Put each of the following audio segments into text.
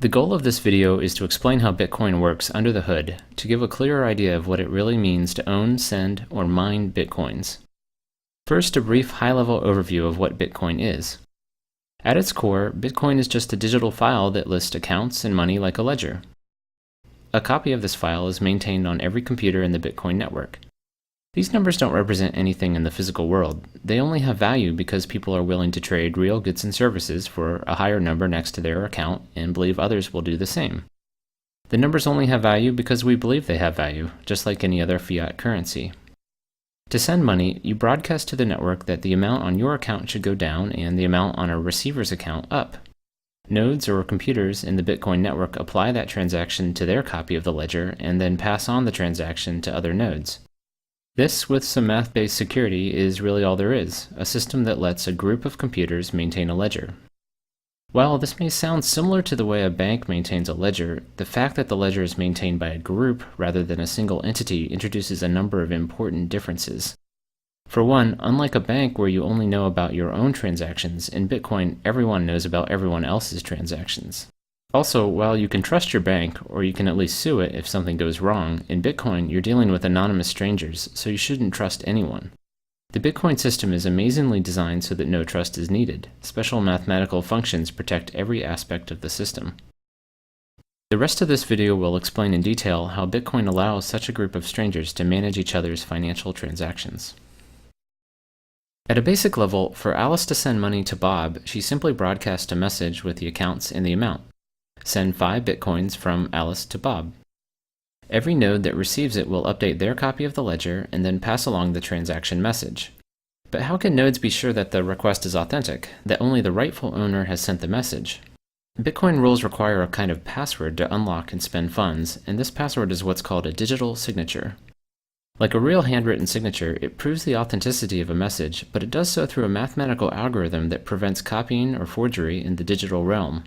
The goal of this video is to explain how Bitcoin works under the hood, to give a clearer idea of what it really means to own, send, or mine Bitcoins. First, a brief high-level overview of what Bitcoin is. At its core, Bitcoin is just a digital file that lists accounts and money like a ledger. A copy of this file is maintained on every computer in the Bitcoin network. These numbers don't represent anything in the physical world. They only have value because people are willing to trade real goods and services for a higher number next to their account and believe others will do the same. The numbers only have value because we believe they have value, just like any other fiat currency. To send money, you broadcast to the network that the amount on your account should go down and the amount on a receiver's account up. Nodes or computers in the Bitcoin network apply that transaction to their copy of the ledger and then pass on the transaction to other nodes. This, with some math-based security, is really all there is, a system that lets a group of computers maintain a ledger. While this may sound similar to the way a bank maintains a ledger, the fact that the ledger is maintained by a group rather than a single entity introduces a number of important differences. For one, unlike a bank where you only know about your own transactions, in Bitcoin everyone knows about everyone else's transactions. Also, while you can trust your bank, or you can at least sue it if something goes wrong, in Bitcoin you're dealing with anonymous strangers, so you shouldn't trust anyone. The Bitcoin system is amazingly designed so that no trust is needed. Special mathematical functions protect every aspect of the system. The rest of this video will explain in detail how Bitcoin allows such a group of strangers to manage each other's financial transactions. At a basic level, for Alice to send money to Bob, she simply broadcasts a message with the accounts and the amount. Send 5 Bitcoins from Alice to Bob. Every node that receives it will update their copy of the ledger and then pass along the transaction message. But how can nodes be sure that the request is authentic, that only the rightful owner has sent the message? Bitcoin rules require a kind of password to unlock and spend funds, and this password is what's called a digital signature. Like a real handwritten signature, it proves the authenticity of a message, but it does so through a mathematical algorithm that prevents copying or forgery in the digital realm.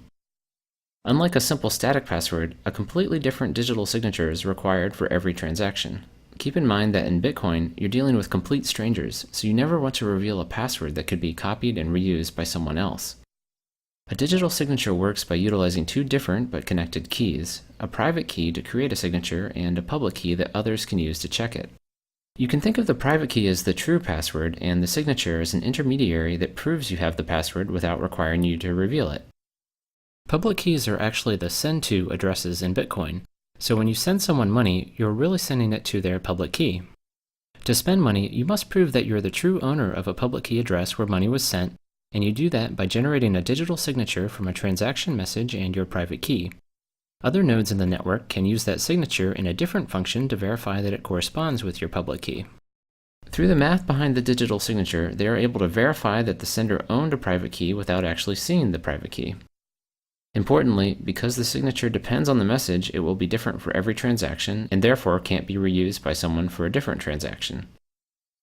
Unlike a simple static password, a completely different digital signature is required for every transaction. Keep in mind that in Bitcoin, you're dealing with complete strangers, so you never want to reveal a password that could be copied and reused by someone else. A digital signature works by utilizing 2 different but connected keys, a private key to create a signature and a public key that others can use to check it. You can think of the private key as the true password and the signature as an intermediary that proves you have the password without requiring you to reveal it. Public keys are actually the send to addresses in Bitcoin, so when you send someone money, you're really sending it to their public key. To spend money, you must prove that you're the true owner of a public key address where money was sent, and you do that by generating a digital signature from a transaction message and your private key. Other nodes in the network can use that signature in a different function to verify that it corresponds with your public key. Through the math behind the digital signature, they are able to verify that the sender owned a private key without actually seeing the private key. Importantly, because the signature depends on the message, it will be different for every transaction and therefore can't be reused by someone for a different transaction.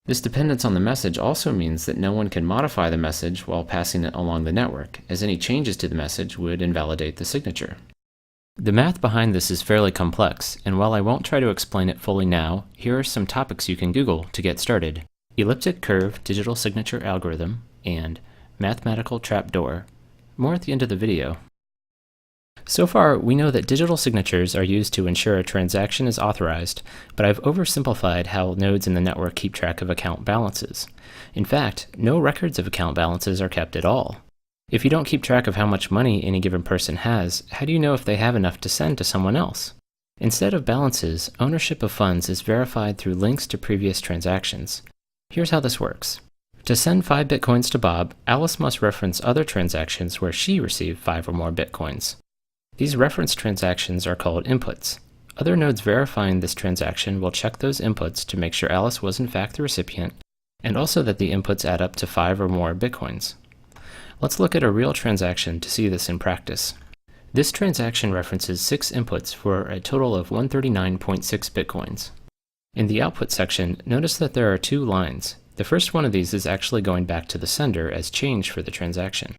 This dependence on the message also means that no one can modify the message while passing it along the network, as any changes to the message would invalidate the signature. The math behind this is fairly complex, and while I won't try to explain it fully now, here are some topics you can Google to get started. Elliptic curve digital signature algorithm and mathematical trapdoor. More at the end of the video. So far, we know that digital signatures are used to ensure a transaction is authorized, but I've oversimplified how nodes in the network keep track of account balances. In fact, no records of account balances are kept at all. If you don't keep track of how much money any given person has, how do you know if they have enough to send to someone else? Instead of balances, ownership of funds is verified through links to previous transactions. Here's how this works. To send 5 Bitcoins to Bob, Alice must reference other transactions where she received 5 or more Bitcoins. These reference transactions are called inputs. Other nodes verifying this transaction will check those inputs to make sure Alice was in fact the recipient, and also that the inputs add up to 5 or more Bitcoins. Let's look at a real transaction to see this in practice. This transaction references 6 inputs for a total of 139.6 Bitcoins. In the output section, notice that there are 2 lines. The first one of these is actually going back to the sender as change for the transaction.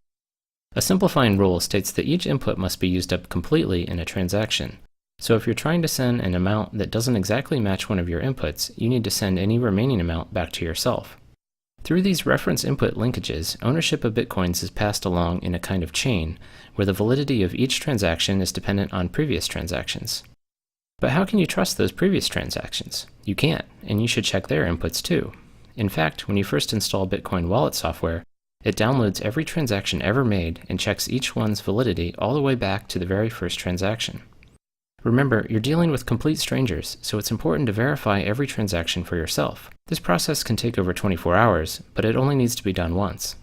A simplifying rule states that each input must be used up completely in a transaction. So if you're trying to send an amount that doesn't exactly match one of your inputs, you need to send any remaining amount back to yourself. Through these reference input linkages, ownership of Bitcoins is passed along in a kind of chain, where the validity of each transaction is dependent on previous transactions. But how can you trust those previous transactions? You can't, and you should check their inputs too. In fact, when you first install Bitcoin wallet software, it downloads every transaction ever made and checks each one's validity all the way back to the very first transaction. Remember, you're dealing with complete strangers, so it's important to verify every transaction for yourself. This process can take over 24 hours, but it only needs to be done once.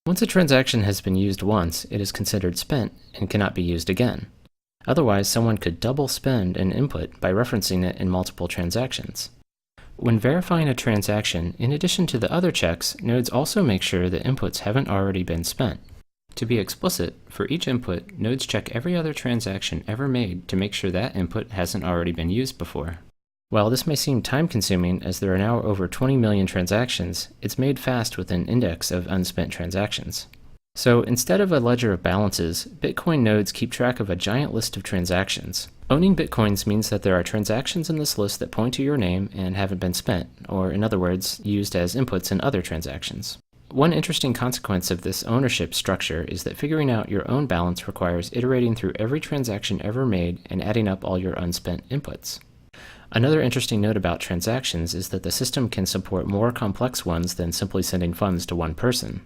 Once a transaction has been used once, it is considered spent and cannot be used again. Otherwise, someone could double spend an input by referencing it in multiple transactions. When verifying a transaction, in addition to the other checks, nodes also make sure that inputs haven't already been spent. To be explicit, for each input, nodes check every other transaction ever made to make sure that input hasn't already been used before. While this may seem time-consuming as there are now over 20 million transactions, it's made fast with an index of unspent transactions. So instead of a ledger of balances, Bitcoin nodes keep track of a giant list of transactions. Owning Bitcoins means that there are transactions in this list that point to your name and haven't been spent, or in other words, used as inputs in other transactions. One interesting consequence of this ownership structure is that figuring out your own balance requires iterating through every transaction ever made and adding up all your unspent inputs. Another interesting note about transactions is that the system can support more complex ones than simply sending funds to one person.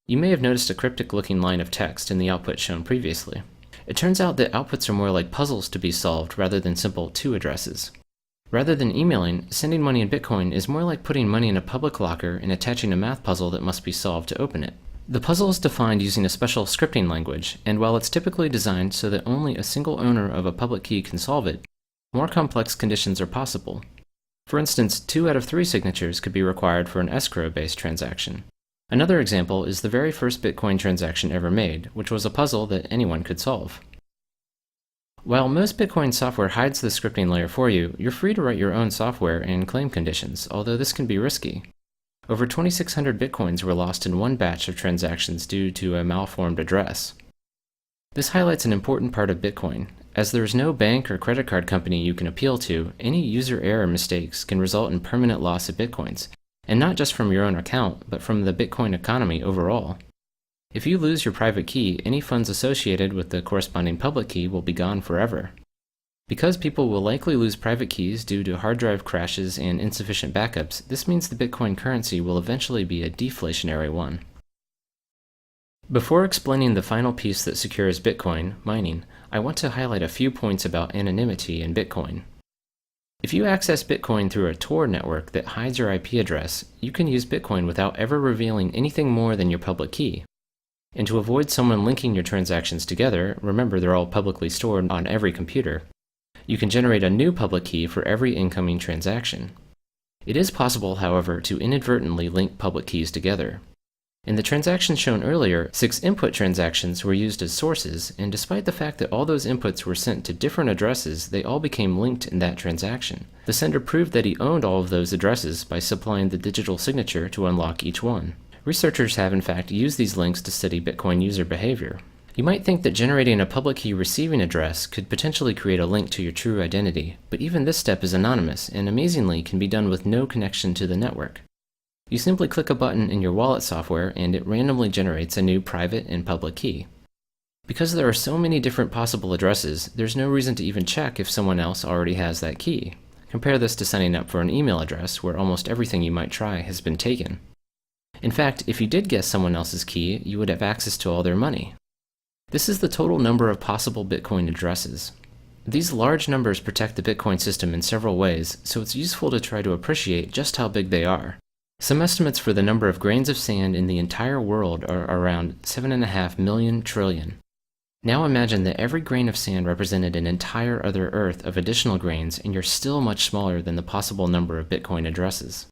You may have noticed a cryptic-looking line of text in the output shown previously. It turns out that outputs are more like puzzles to be solved rather than simple to addresses. Rather than emailing, sending money in Bitcoin is more like putting money in a public locker and attaching a math puzzle that must be solved to open it. The puzzle is defined using a special scripting language, and while it's typically designed so that only a single owner of a public key can solve it, more complex conditions are possible. For instance, 2 out of 3 signatures could be required for an escrow-based transaction. Another example is the very first Bitcoin transaction ever made, which was a puzzle that anyone could solve. While most Bitcoin software hides the scripting layer for you, you're free to write your own software and claim conditions, although this can be risky. Over 2,600 Bitcoins were lost in one batch of transactions due to a malformed address. This highlights an important part of Bitcoin. As there is no bank or credit card company you can appeal to, any user error mistakes can result in permanent loss of Bitcoins, and not just from your own account, but from the Bitcoin economy overall. If you lose your private key, any funds associated with the corresponding public key will be gone forever. Because people will likely lose private keys due to hard drive crashes and insufficient backups, this means the Bitcoin currency will eventually be a deflationary one. Before explaining the final piece that secures Bitcoin, mining, I want to highlight a few points about anonymity in Bitcoin. If you access Bitcoin through a Tor network that hides your IP address, you can use Bitcoin without ever revealing anything more than your public key. And to avoid someone linking your transactions together, remember they're all publicly stored on every computer, you can generate a new public key for every incoming transaction. It is possible, however, to inadvertently link public keys together. In the transactions shown earlier, 6 input transactions were used as sources, and despite the fact that all those inputs were sent to different addresses, they all became linked in that transaction. The sender proved that he owned all of those addresses by supplying the digital signature to unlock each one. Researchers have in fact used these links to study Bitcoin user behavior. You might think that generating a public key receiving address could potentially create a link to your true identity, but even this step is anonymous and amazingly can be done with no connection to the network. You simply click a button in your wallet software and it randomly generates a new private and public key. Because there are so many different possible addresses, there's no reason to even check if someone else already has that key. Compare this to signing up for an email address where almost everything you might try has been taken. In fact, if you did guess someone else's key, you would have access to all their money. This is the total number of possible Bitcoin addresses. These large numbers protect the Bitcoin system in several ways, so it's useful to try to appreciate just how big they are. Some estimates for the number of grains of sand in the entire world are around 7.5 million trillion. Now imagine that every grain of sand represented an entire other Earth of additional grains, and you're still much smaller than the possible number of Bitcoin addresses.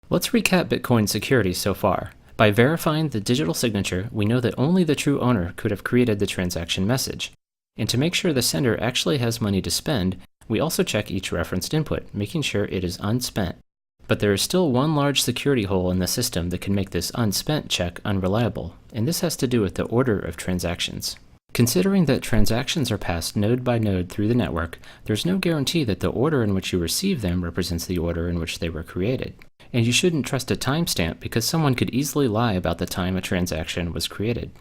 Let's recap Bitcoin's security so far. By verifying the digital signature, we know that only the true owner could have created the transaction message. And to make sure the sender actually has money to spend, we also check each referenced input, making sure it is unspent. But there is still one large security hole in the system that can make this unspent check unreliable, and this has to do with the order of transactions. Considering that transactions are passed node by node through the network, there's no guarantee that the order in which you receive them represents the order in which they were created. And you shouldn't trust a timestamp because someone could easily lie about the time a transaction was created.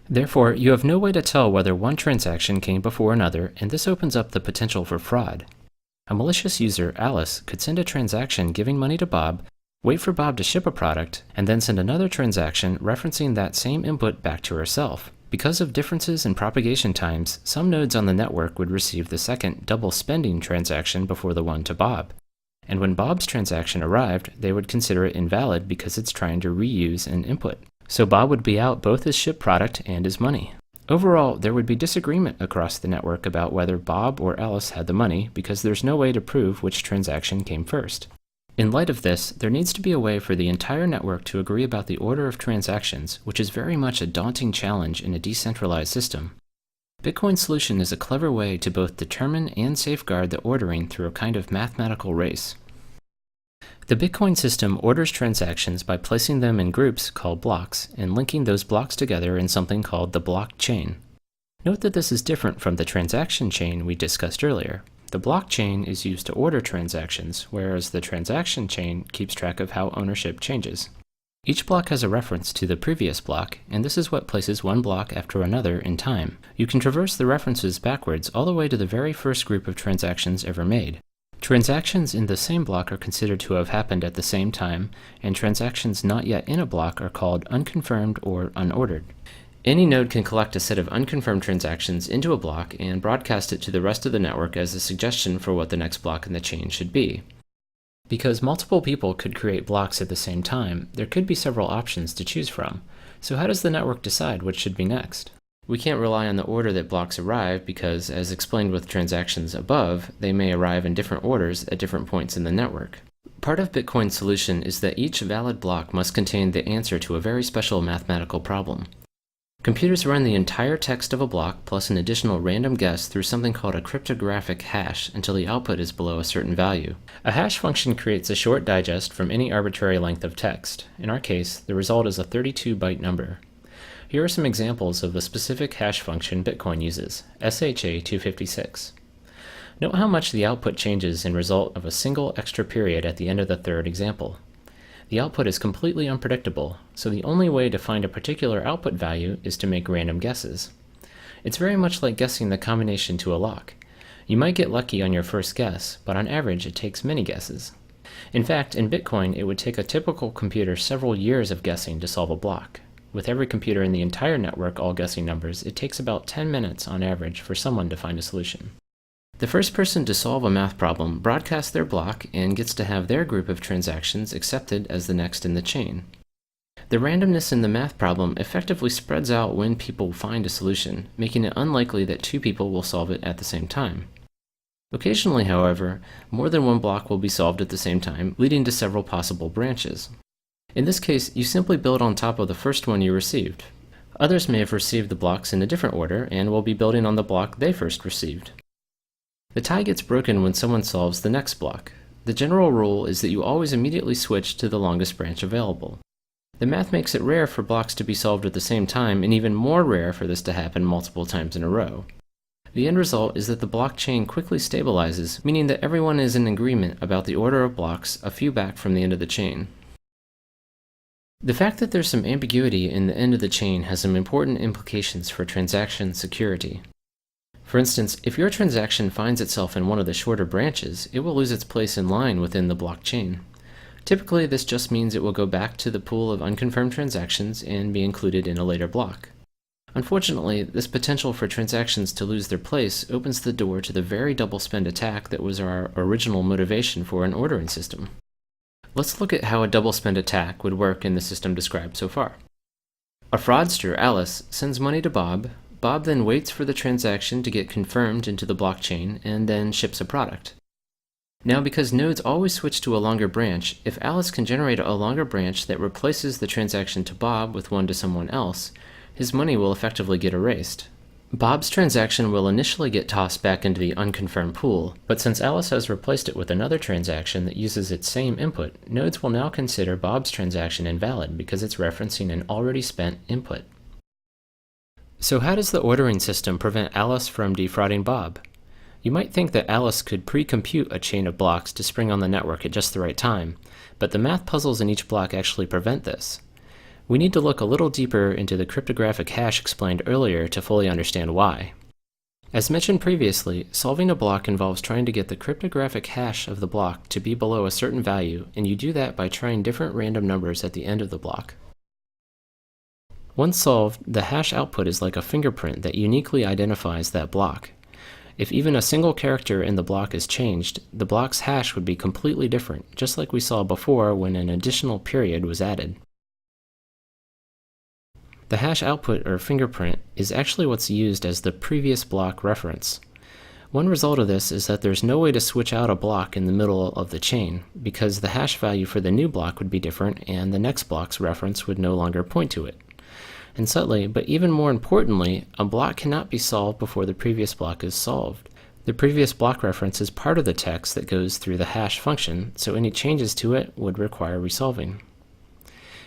Therefore, you have no way to tell whether one transaction came before another, and this opens up the potential for fraud. A malicious user, Alice, could send a transaction giving money to Bob, wait for Bob to ship a product, and then send another transaction referencing that same input back to herself. Because of differences in propagation times, some nodes on the network would receive the second double spending transaction before the one to Bob. And when Bob's transaction arrived, they would consider it invalid because it's trying to reuse an input. So Bob would be out both his shipped product and his money. Overall, there would be disagreement across the network about whether Bob or Alice had the money because there's no way to prove which transaction came first. In light of this, there needs to be a way for the entire network to agree about the order of transactions, which is very much a daunting challenge in a decentralized system. Bitcoin's solution is a clever way to both determine and safeguard the ordering through a kind of mathematical race. The Bitcoin system orders transactions by placing them in groups called blocks and linking those blocks together in something called the blockchain. Note that this is different from the transaction chain we discussed earlier. The blockchain is used to order transactions, whereas the transaction chain keeps track of how ownership changes. Each block has a reference to the previous block, and this is what places one block after another in time. You can traverse the references backwards all the way to the very first group of transactions ever made. Transactions in the same block are considered to have happened at the same time, and transactions not yet in a block are called unconfirmed or unordered. Any node can collect a set of unconfirmed transactions into a block and broadcast it to the rest of the network as a suggestion for what the next block in the chain should be. Because multiple people could create blocks at the same time, there could be several options to choose from. So how does the network decide what should be next? We can't rely on the order that blocks arrive because, as explained with transactions above, they may arrive in different orders at different points in the network. Part of Bitcoin's solution is that each valid block must contain the answer to a very special mathematical problem. Computers run the entire text of a block plus an additional random guess through something called a cryptographic hash until the output is below a certain value. A hash function creates a short digest from any arbitrary length of text. In our case, the result is a 32-byte number. Here are some examples of a specific hash function Bitcoin uses, SHA-256. Note how much the output changes in result of a single extra period at the end of the third example. The output is completely unpredictable, so the only way to find a particular output value is to make random guesses. It's very much like guessing the combination to a lock. You might get lucky on your first guess, but on average it takes many guesses. In fact, in Bitcoin, it would take a typical computer several years of guessing to solve a block. With every computer in the entire network all guessing numbers, it takes about 10 minutes on average for someone to find a solution. The first person to solve a math problem broadcasts their block and gets to have their group of transactions accepted as the next in the chain. The randomness in the math problem effectively spreads out when people find a solution, making it unlikely that two people will solve it at the same time. Occasionally, however, more than one block will be solved at the same time, leading to several possible branches. In this case, you simply build on top of the first one you received. Others may have received the blocks in a different order and will be building on the block they first received. The tie gets broken when someone solves the next block. The general rule is that you always immediately switch to the longest branch available. The math makes it rare for blocks to be solved at the same time, and even more rare for this to happen multiple times in a row. The end result is that the blockchain quickly stabilizes, meaning that everyone is in agreement about the order of blocks a few back from the end of the chain. The fact that there's some ambiguity in the end of the chain has some important implications for transaction security. For instance, if your transaction finds itself in one of the shorter branches, it will lose its place in line within the blockchain. Typically, this just means it will go back to the pool of unconfirmed transactions and be included in a later block. Unfortunately, this potential for transactions to lose their place opens the door to the very double spend attack that was our original motivation for an ordering system. Let's look at how a double spend attack would work in the system described so far. A fraudster, Alice, sends money to Bob. Bob then waits for the transaction to get confirmed into the blockchain and then ships a product. Now, because nodes always switch to a longer branch, if Alice can generate a longer branch that replaces the transaction to Bob with one to someone else, his money will effectively get erased. Bob's transaction will initially get tossed back into the unconfirmed pool, but since Alice has replaced it with another transaction that uses its same input, nodes will now consider Bob's transaction invalid because it's referencing an already spent input. So how does the ordering system prevent Alice from defrauding Bob? You might think that Alice could pre-compute a chain of blocks to spring on the network at just the right time, but the math puzzles in each block actually prevent this. We need to look a little deeper into the cryptographic hash explained earlier to fully understand why. As mentioned previously, solving a block involves trying to get the cryptographic hash of the block to be below a certain value, and you do that by trying different random numbers at the end of the block. Once solved, the hash output is like a fingerprint that uniquely identifies that block. If even a single character in the block is changed, the block's hash would be completely different, just like we saw before when an additional period was added. The hash output or fingerprint is actually what's used as the previous block reference. One result of this is that there's no way to switch out a block in the middle of the chain, because the hash value for the new block would be different and the next block's reference would no longer point to it. And subtly, but even more importantly, a block cannot be solved before the previous block is solved. The previous block reference is part of the text that goes through the hash function, so any changes to it would require resolving.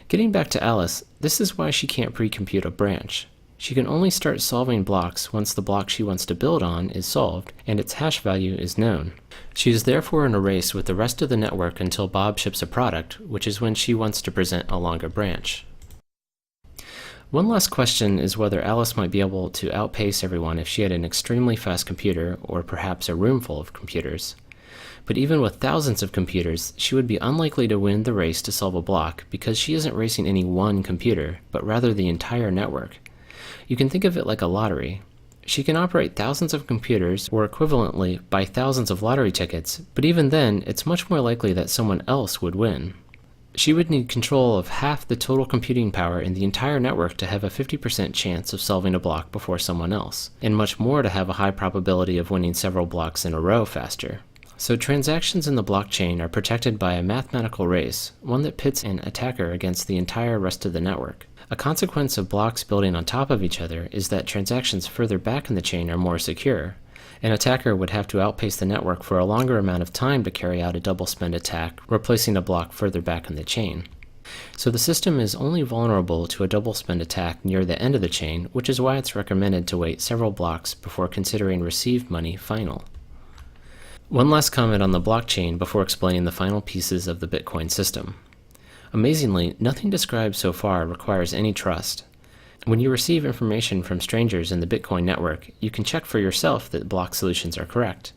Getting back to Alice, this is why she can't pre-compute a branch. She can only start solving blocks once the block she wants to build on is solved and its hash value is known. She is therefore in a race with the rest of the network until Bob ships a product, which is when she wants to present a longer branch. One last question is whether Alice might be able to outpace everyone if she had an extremely fast computer or perhaps a room full of computers. But even with thousands of computers, she would be unlikely to win the race to solve a block because she isn't racing any one computer, but rather the entire network. You can think of it like a lottery. She can operate thousands of computers, or equivalently buy thousands of lottery tickets, but even then, it's much more likely that someone else would win. She would need control of half the total computing power in the entire network to have a 50% chance of solving a block before someone else, and much more to have a high probability of winning several blocks in a row faster. So transactions in the blockchain are protected by a mathematical race, one that pits an attacker against the entire rest of the network. A consequence of blocks building on top of each other is that transactions further back in the chain are more secure. An attacker would have to outpace the network for a longer amount of time to carry out a double spend attack, replacing a block further back in the chain. So the system is only vulnerable to a double spend attack near the end of the chain, which is why it's recommended to wait several blocks before considering received money final. One last comment on the blockchain before explaining the final pieces of the Bitcoin system. Amazingly, nothing described so far requires any trust. When you receive information from strangers in the Bitcoin network, you can check for yourself that block solutions are correct.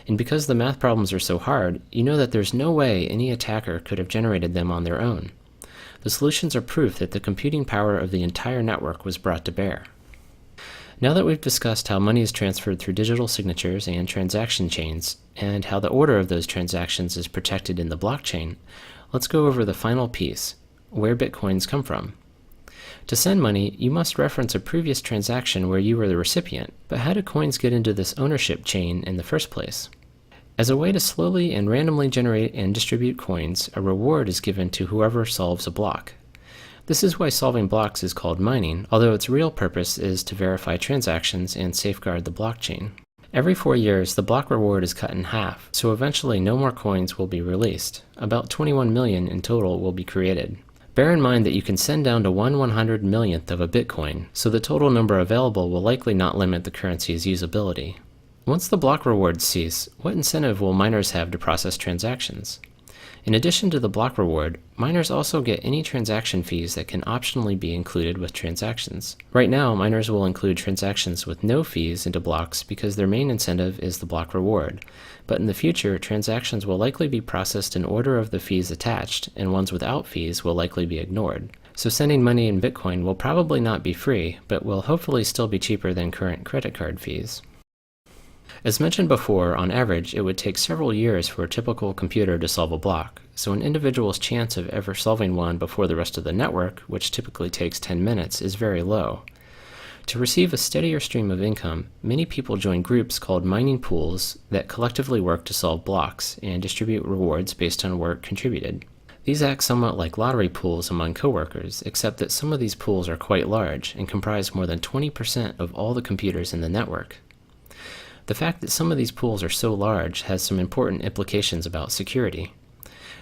And because the math problems are so hard, you know that there's no way any attacker could have generated them on their own. The solutions are proof that the computing power of the entire network was brought to bear. Now that we've discussed how money is transferred through digital signatures and transaction chains, and how the order of those transactions is protected in the blockchain, let's go over the final piece, where Bitcoins come from. To send money, you must reference a previous transaction where you were the recipient, but how do coins get into this ownership chain in the first place? As a way to slowly and randomly generate and distribute coins, a reward is given to whoever solves a block. This is why solving blocks is called mining, although its real purpose is to verify transactions and safeguard the blockchain. Every 4 years, the block reward is cut in half, so eventually no more coins will be released. About 21 million in total will be created. Bear in mind that you can send down to 1/100 millionth of a Bitcoin, so the total number available will likely not limit the currency's usability. Once the block rewards cease, what incentive will miners have to process transactions? In addition to the block reward, miners also get any transaction fees that can optionally be included with transactions. Right now, miners will include transactions with no fees into blocks because their main incentive is the block reward. But in the future, transactions will likely be processed in order of the fees attached, and ones without fees will likely be ignored. So sending money in Bitcoin will probably not be free, but will hopefully still be cheaper than current credit card fees. As mentioned before, on average, it would take several years for a typical computer to solve a block, so an individual's chance of ever solving one before the rest of the network, which typically takes 10 minutes, is very low. To receive a steadier stream of income, many people join groups called mining pools that collectively work to solve blocks and distribute rewards based on work contributed. These act somewhat like lottery pools among coworkers, except that some of these pools are quite large and comprise more than 20% of all the computers in the network. The fact that some of these pools are so large has some important implications about security.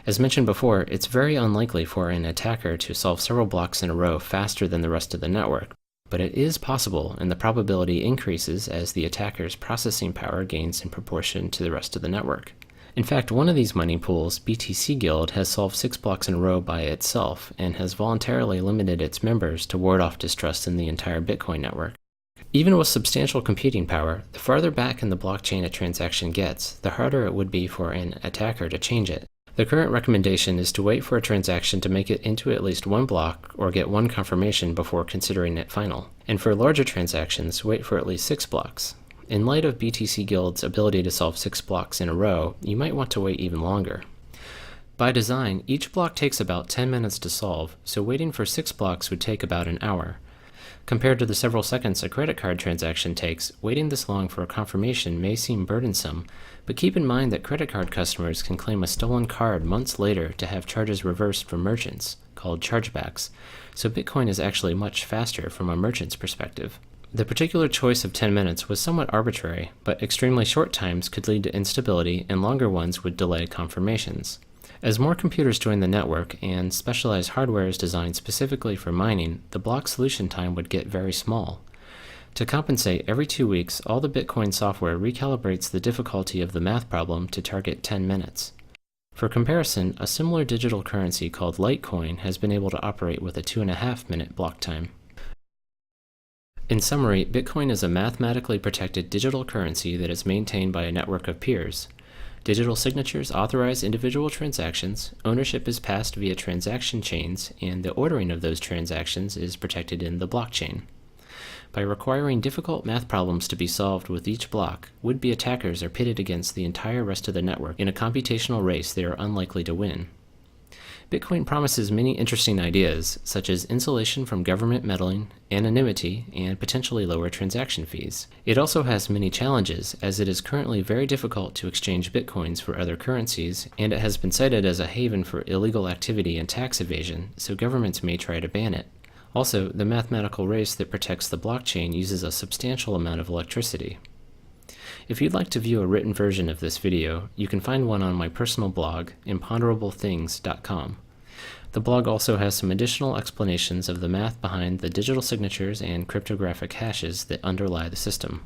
As mentioned before, it's very unlikely for an attacker to solve several blocks in a row faster than the rest of the network, But it is possible, and the probability increases as the attacker's processing power gains in proportion to the rest of the network. In fact, one of these money pools, BTC Guild, has solved 6 blocks in a row by itself and has voluntarily limited its members to ward off distrust in the entire Bitcoin network. Even with substantial computing power, the farther back in the blockchain a transaction gets, the harder it would be for an attacker to change it. The current recommendation is to wait for a transaction to make it into at least one block or get one confirmation before considering it final. And for larger transactions, wait for at least 6 blocks. In light of BTC Guild's ability to solve 6 blocks in a row, you might want to wait even longer. By design, each block takes about 10 minutes to solve, so waiting for 6 blocks would take about an hour. Compared to the several seconds a credit card transaction takes, waiting this long for a confirmation may seem burdensome, but keep in mind that credit card customers can claim a stolen card months later to have charges reversed from merchants, called chargebacks, so Bitcoin is actually much faster from a merchant's perspective. The particular choice of 10 minutes was somewhat arbitrary, but extremely short times could lead to instability and longer ones would delay confirmations. As more computers join the network and specialized hardware is designed specifically for mining, the block solution time would get very small. To compensate, every 2 weeks, all the Bitcoin software recalibrates the difficulty of the math problem to target 10 minutes. For comparison, a similar digital currency called Litecoin has been able to operate with a 2.5-minute block time. In summary, Bitcoin is a mathematically protected digital currency that is maintained by a network of peers. Digital signatures authorize individual transactions, ownership is passed via transaction chains, and the ordering of those transactions is protected in the blockchain. By requiring difficult math problems to be solved with each block, would-be attackers are pitted against the entire rest of the network in a computational race they are unlikely to win. Bitcoin promises many interesting ideas, such as insulation from government meddling, anonymity, and potentially lower transaction fees. It also has many challenges, as it is currently very difficult to exchange Bitcoins for other currencies, and it has been cited as a haven for illegal activity and tax evasion, so governments may try to ban it. Also, the mathematical race that protects the blockchain uses a substantial amount of electricity. If you'd like to view a written version of this video, you can find one on my personal blog, imponderablethings.com. The blog also has some additional explanations of the math behind the digital signatures and cryptographic hashes that underlie the system.